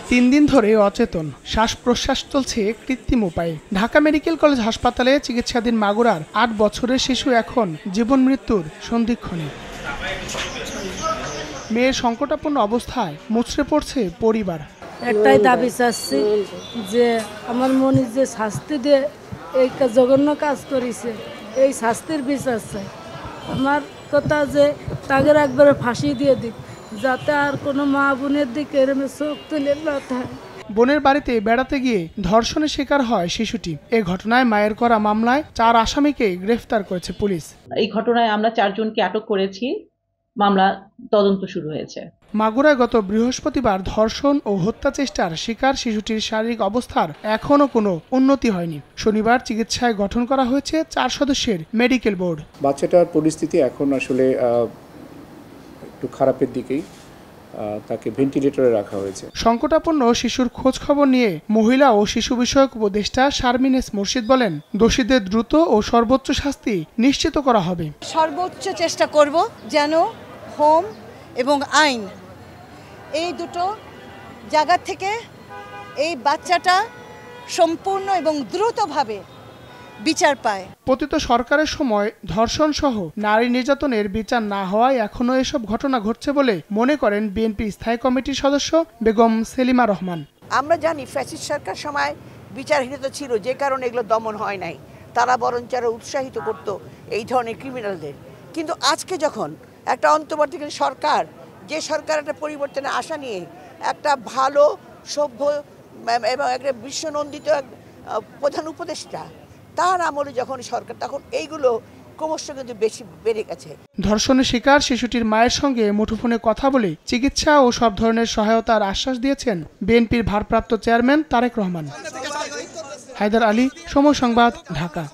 3 দিন ধরে অচেতন, শ্বাস প্রশ্বাস চলছে কৃত্রিম উপায়ে। ঢাকা মেডিকেল কলেজ হাসপাতালে চিকিৎসাধীন মাগুরার 8 বছরের শিশু এখন জীবন মৃত্যুর সন্ধিক্ষণে। মেয়ের সংকটাপন্ন অবস্থায় মুচড়ে পড়ছে পরিবার। একটাই দাবি চাচ্ছি যে আমার মনে যে শাস্তি দিয়ে এই জঘন্য কাজ করেছে এই শাস্তির বিচার চাই। আমার কথা যে তাদের একবারে ফাঁসি দিয়ে দিক, যাতে আর কোনো মা বোনের দিকে এরম চোখ তুলে না থাকে। বোনের বাড়িতে বেড়াতে গিয়ে ধর্ষণের শিকার হয় শিশুটি। এই ঘটনায় মায়ের করা মামলায় 4 আসামিকে গ্রেফতার করেছে পুলিশ। এই ঘটনায় আমরা 4 জনকে আটক করেছি, মামলা তদন্ত শুরু হয়েছে। মাগুরায় গত বৃহস্পতিবার ধর্ষণ ও হত্যা চেষ্টার শিকার শিশুটির শারীরিক অবস্থার এখনও কোনো উন্নতি হয়নি। শনিবার চিকিৎসায় গঠন করা হয়েছে 4 সদস্যের মেডিকেল বোর্ড। বাচ্চাটার পরিস্থিতি এখন আসলে একটু খারাপের দিকেই, তাকে ভেন্টিলেটরে রাখা হয়েছে। সংকটাপন্ন শিশুর খোঁজ খবর নিয়ে মহিলা ও শিশু বিষয়ক উপদেষ্টা শারমিন এস মুর্শিদ বলেন, দোষীদের দ্রুত ও সর্বোচ্চ শাস্তি নিশ্চিত করা হবে। সর্বোচ্চ চেষ্টা করব যেন হোম এবং আইন এই দুটো জায়গা থেকে এই বাচ্চাটা সম্পূর্ণ এবং দ্রুতভাবে বিচার পায়। পতিত সরকারের সময় ধর্ষণ সহ নারী নির্যাতনের বিচার না হওয়ায় এখনো এসব ঘটনা ঘটছে বলে মনে করেন বিএনপি স্থায়ী কমিটির সদস্য বেগম সেলিমা রহমান। আমরা জানি ফ্যাসিস্ট সরকার সময় বিচারহীনতা ছিল, যে কারণে এগুলো দমন হয় নাই। তারা বরঞ্চ আরো উৎসাহিত করত এই ধরনের ক্রিমিনালদের। কিন্তু আজকে যখন একটা অন্তর্বর্তীকালীন সরকার, যে সরকার একটা পরিবর্তনের আশা নিয়ে একটা ভালো সভ্য এবং একটা বিশ্বনন্দিত প্রধান উপদেষ্টা, তার আমলে যখন সরকার, তখন এইগুলো ক্রমশ কিন্তু বেশি বেড়ে গেছে। ধর্ষণের শিকার শিশুটির মায়ের সঙ্গে মুঠোফোনে কথা বলে চিকিৎসা ও সব ধরনের সহায়তার আশ্বাস দিয়েছেন বিএনপির ভারপ্রাপ্ত চেয়ারম্যান তারেক রহমান। হায়দার আলী, সময় সংবাদ, ঢাকা।